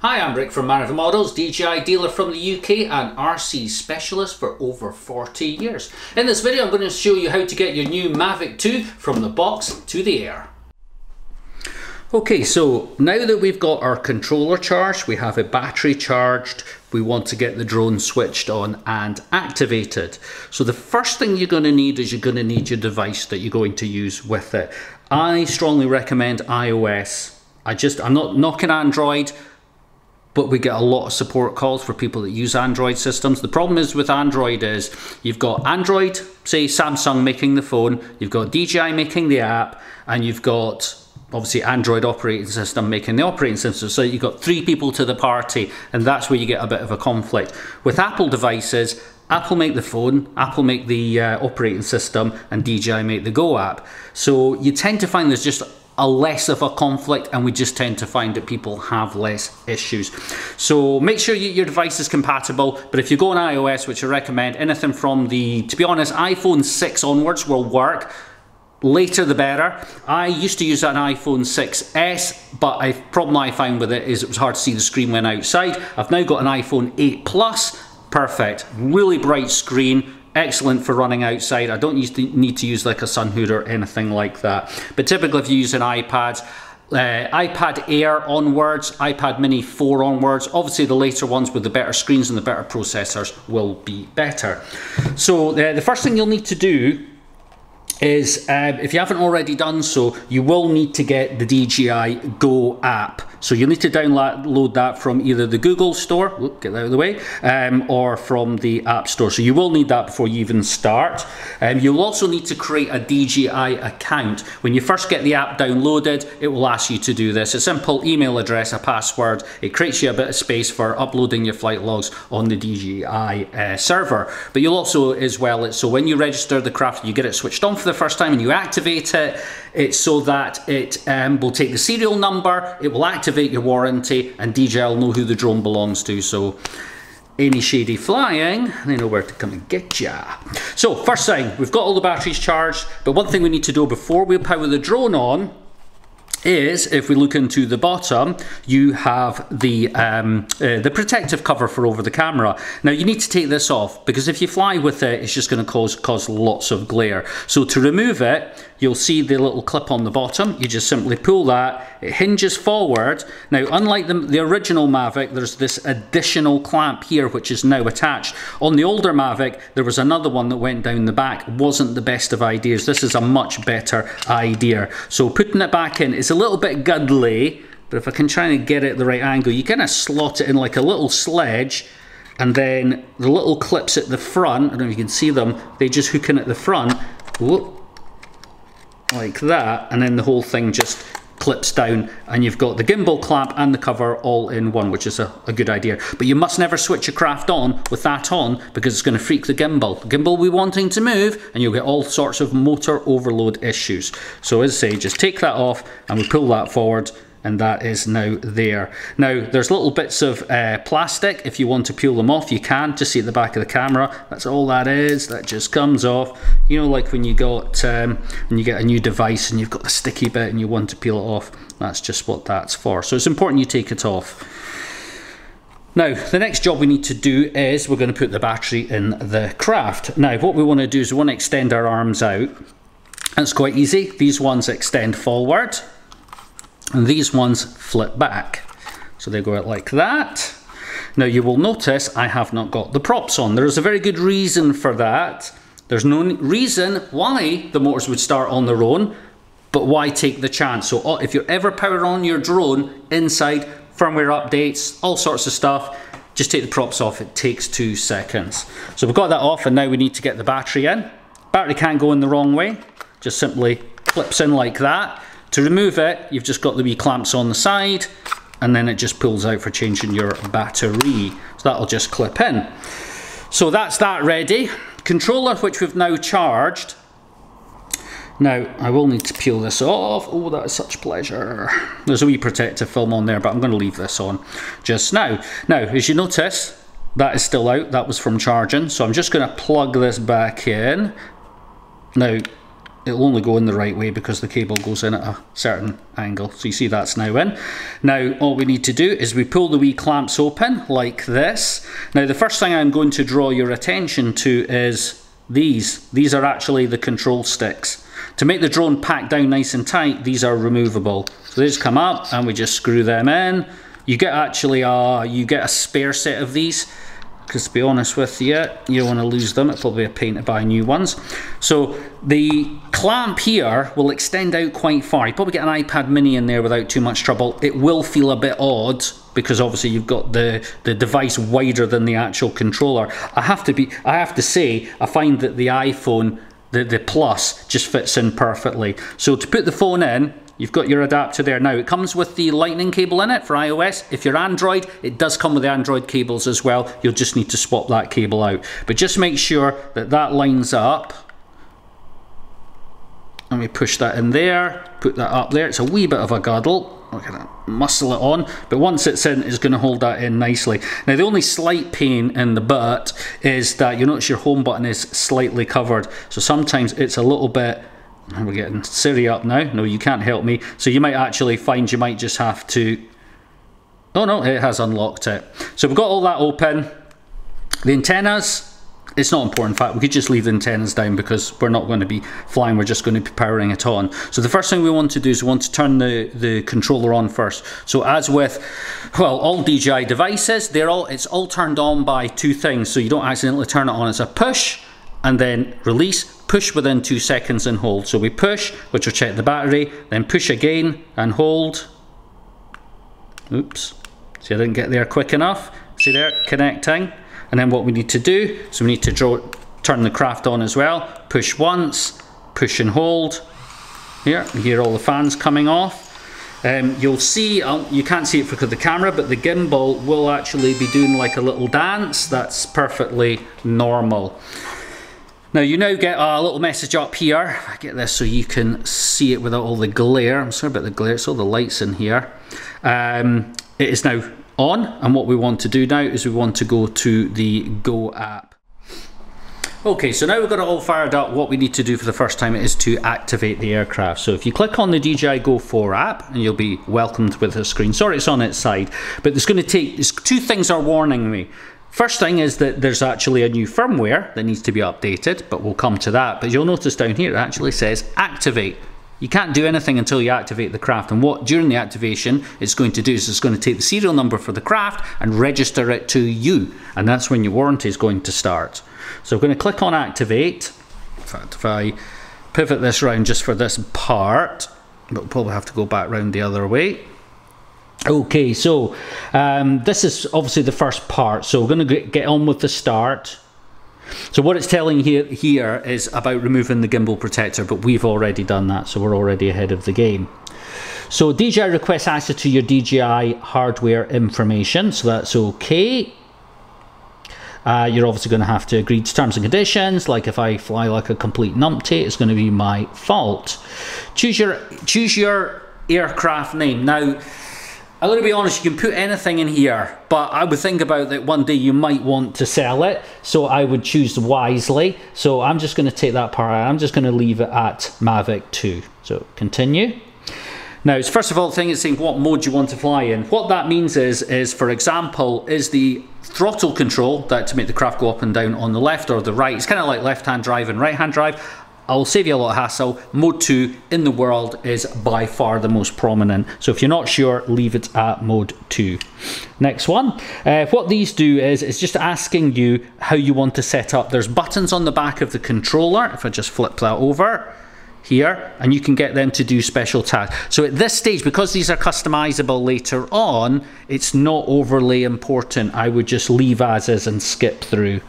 Hi, I'm Rick from Marionville Models, DJI dealer from the UK and RC specialist for over 40 years. In this video I'm going to show you how to get your new Mavic 2 from the box to the air. Okay, so now that we've got our controller charged, we have a battery charged, we want to get the drone switched on and activated. So the first thing you're going to need is you're going to need your device that you're going to use with it. I strongly recommend iOS. I'm not knocking Android, but we get a lot of support calls for people that use Android systems. The problem is with Android is you've got Android, say Samsung making the phone, you've got DJI making the app, and you've got obviously Android operating system making the operating system. So you've got three people to the party, and that's where you get a bit of a conflict. With Apple devices, Apple make the phone, Apple make the operating system, and DJI make the Go app. So you tend to find there's just a less of a conflict, and we just tend to find that people have less issues. So make sure your device is compatible, but if you go on iOS, which I recommend, anything from to be honest, iPhone 6 onwards will work. Later the better. I used to use an iPhone 6S, but the problem I found with it is it was hard to see the screen when outside. I've now got an iPhone 8 Plus, perfect, really bright screen, excellent for running outside. I don't need to use like a Sunhood or anything like that. But typically if you use an iPad, iPad Air onwards, iPad Mini 4 onwards, obviously the later ones with the better screens and the better processors will be better. So the first thing you'll need to do is, if you haven't already done so, you will need to get the DJI Go app. So you'll need to download that from either the Google Store, get that out of the way, or from the App Store. So you will need that before you even start. You'll also need to create a DJI account. When you first get the app downloaded, it will ask you to do this. A simple email address, a password. It creates you a bit of space for uploading your flight logs on the DJI server. But you'll also, as well, so when you register the craft, you get it switched on for the first time and you activate it, it's so that it will take the serial number, it will activate your warranty, and DJI will know who the drone belongs to. So any shady flying, they know where to come and get ya. So first thing, we've got all the batteries charged, but one thing we need to do before we power the drone on is, if we look into the bottom, you have the protective cover for over the camera. Now you need to take this off, because if you fly with it, it's just going to cause lots of glare. So to remove it, you'll see the little clip on the bottom. You just simply pull that, it hinges forward. Now unlike the original Mavic, there's this additional clamp here which is now attached. On the older Mavic, there was another one that went down the back. Wasn't the best of ideas. This is a much better idea. So putting it back in is a little bit guddly, but if I can try and get it at the right angle, you kind of slot it in like a little sledge, and then the little clips at the front, I don't know if you can see them, they just hook in at the front, whoop, like that, and then the whole thing just clips down, and you've got the gimbal clamp and the cover all in one, which is a good idea. But you must never switch your craft on with that on, because it's going to freak the gimbal. The gimbal will be wanting to move, and you'll get all sorts of motor overload issues. So as I say, just take that off, and we pull that forward, and that is now there. Now there's little bits of plastic. If you want to peel them off, you can. Just see at the back of the camera, that's all that is. That just comes off. You know, like when you get a new device and you've got the sticky bit and you want to peel it off, that's just what that's for. So it's important you take it off. Now, the next job we need to do is we're going to put the battery in the craft. Now, what we want to do is we want to extend our arms out. That's quite easy. These ones extend forward, and these ones flip back. So they go out like that. Now you will notice I have not got the props on. There is a very good reason for that. There's no reason why the motors would start on their own, but why take the chance? So if you're ever powering on your drone inside, firmware updates, all sorts of stuff, just take the props off. It takes 2 seconds. So we've got that off, and now we need to get the battery in. Battery can't go in the wrong way. Just simply clips in like that. To remove it, you've just got the wee clamps on the side, and then it just pulls out for changing your battery. So that'll just clip in. So that's that ready. Controller, which we've now charged. Now, I will need to peel this off. Oh, that is such pleasure. There's a wee protective film on there, but I'm going to leave this on just now. Now, as you notice, that is still out. That was from charging. So I'm just going to plug this back in. Now, it'll only go in the right way because the cable goes in at a certain angle. So you see that's now in. Now all we need to do is we pull the wee clamps open like this. Now the first thing I'm going to draw your attention to is these. These are actually the control sticks. To make the drone pack down nice and tight, these are removable. So they just come up and we just screw them in. You get actually you get a spare set of these, because to be honest with you, you don't want to lose them. It'll probably be a pain to buy new ones. So the clamp here will extend out quite far. You probably get an iPad mini in there without too much trouble. It will feel a bit odd because obviously you've got the device wider than the actual controller. I have to say, I find that the iPhone, the Plus, just fits in perfectly. So to put the phone in, you've got your adapter there. Now it comes with the lightning cable in it for iOS. If you're Android, it does come with the Android cables as well. You'll just need to swap that cable out. But just make sure that that lines up. And we push that in there, put that up there. It's a wee bit of a girdle. We're gonna muscle it on, but once it's in, it's gonna hold that in nicely. Now the only slight pain in the butt is that you notice your home button is slightly covered. So sometimes it's a little bit, we're getting Siri up now. No, you can't help me. So you might actually find you might just have to, oh no, it has unlocked it. So we've got all that open. The antennas, it's not important. In fact, we could just leave the antennas down because we're not going to be flying, we're just going to be powering it on. So the first thing we want to do is we want to turn the controller on first. So as with, well, all DJI devices, it's all turned on by two things, so you don't accidentally turn it on. It's a push and then release, push within 2 seconds and hold. So we push, which will check the battery, then push again and hold. Oops, see I didn't get there quick enough. See there, connecting. And then what we need to do, so we need to turn the craft on as well. Push once, push and hold. Here, you hear all the fans coming off. You'll see, you can't see it because of the camera, but the gimbal will actually be doing like a little dance. That's perfectly normal. Now you now get a little message up here. I get this so you can see it without all the glare. I'm sorry about the glare, it's all the lights in here. It is now on, and what we want to do now is we want to go to the Go app. Okay, so now we've got it all fired up. What we need to do for the first time is to activate the aircraft. So if you click on the DJI Go 4 app, and you'll be welcomed with a screen. Sorry, it's on its side, but it's going to take, two things are warning me. First thing is that there's actually a new firmware that needs to be updated, but we'll come to that. But you'll notice down here it actually says activate. You can't do anything until you activate the craft, and what during the activation it's going to do is it's going to take the serial number for the craft and register it to you, and that's when your warranty is going to start. So we're going to click on activate. In fact, if I pivot this round just for this part, but we'll probably have to go back round the other way. Okay, so this is obviously the first part, so we're going to get on with the start. So what it's telling here is about removing the gimbal protector, but we've already done that, so we're already ahead of the game. So DJI requests access to your DJI hardware information, so that's okay. You're obviously going to have to agree to terms and conditions, like if I fly like a complete numpty, it's going to be my fault. Choose your aircraft name. Now, I'm going to be honest, you can put anything in here, but I would think about that one day you might want to sell it, so I would choose wisely. So I'm just going to take that part out. I'm just going to leave it at Mavic 2. So continue. Now, first of all, the thing is saying what mode you want to fly in. What that means is for example, is the throttle control, that to make the craft go up and down on the left or the right. It's kind of like left-hand drive and right-hand drive. I'll save you a lot of hassle. Mode 2 in the world is by far the most prominent. So if you're not sure, leave it at mode 2. Next one. What these do is it's just asking you how you want to set up. There's buttons on the back of the controller. If I just flip that over here, and you can get them to do special tasks. So at this stage, because these are customizable later on, it's not overly important. I would just leave as is and skip through.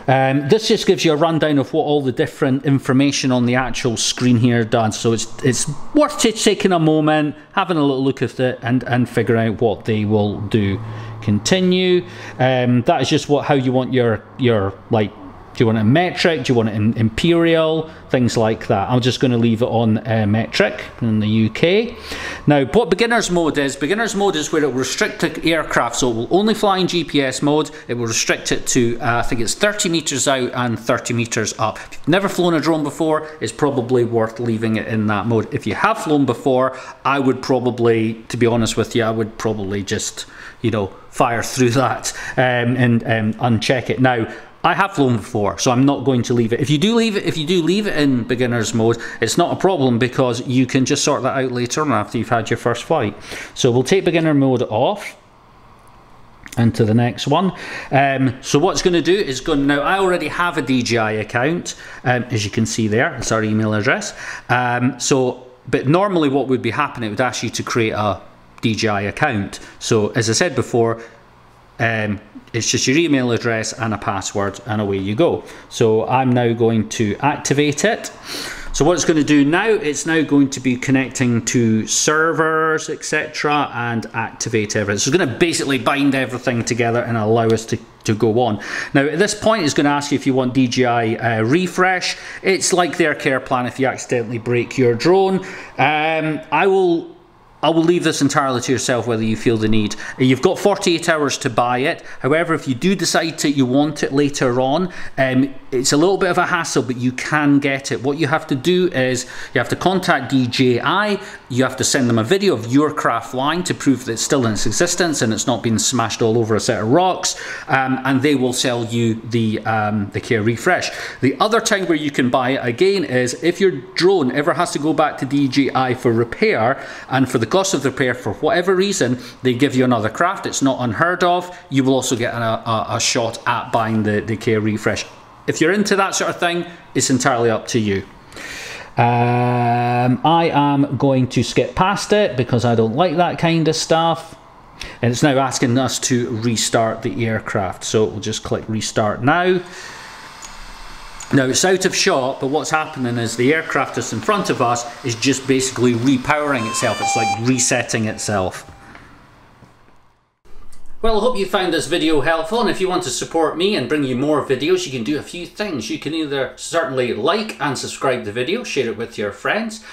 This just gives you a rundown of what all the different information on the actual screen here does. So it's worth taking a moment, having a little look at it, and figuring out what they will do. Continue. That is just how you want your like Do you want it in metric? Do you want it in imperial? Things like that. I'm just going to leave it on metric in the UK. Now, what beginner's mode is where it will restrict the aircraft, so it will only fly in GPS mode. It will restrict it to, I think it's 30 meters out and 30 meters up. If you've never flown a drone before, it's probably worth leaving it in that mode. If you have flown before, I would probably, to be honest with you, I would probably just, you know, fire through that and uncheck it. Now, I have flown before, so I'm not going to leave it. If you do leave it in beginner's mode, it's not a problem because you can just sort that out later on after you've had your first flight. So we'll take beginner mode off into the next one. So what's going to do is now I already have a DJI account, as you can see there. It's our email address. But normally what would be happening, it would ask you to create a DJI account. So as I said before, it's just your email address and a password, and away you go. So I'm now going to activate it. So what it's going to do now, it's now going to be connecting to servers, etc., and activate everything. So it's going to basically bind everything together and allow us to go on. Now at this point, it's going to ask you if you want Dgi Refresh. It's like their care plan if you accidentally break your drone. I will leave this entirely to yourself whether you feel the need. You've got 48 hours to buy it. However, if you do decide you want it later on, it's a little bit of a hassle, but you can get it. What you have to do is you have to contact DJI. You have to send them a video of your craft flying to prove that it's still in its existence and it's not been smashed all over a set of rocks, and they will sell you the Care Refresh. The other time where you can buy it again is if your drone ever has to go back to DJI for repair, and for the cost of the repair, for whatever reason, they give you another craft. It's not unheard of. You will also get a shot at buying the Care Refresh. If you're into that sort of thing, it's entirely up to you. I am going to skip past it because I don't like that kind of stuff. And it's now asking us to restart the aircraft. So we'll just click restart now. Now it's out of shot, but what's happening is the aircraft that's in front of us is just basically repowering itself. It's like resetting itself. Well, I hope you found this video helpful, and if you want to support me and bring you more videos, you can do a few things. You can either certainly like and subscribe the video, share it with your friends.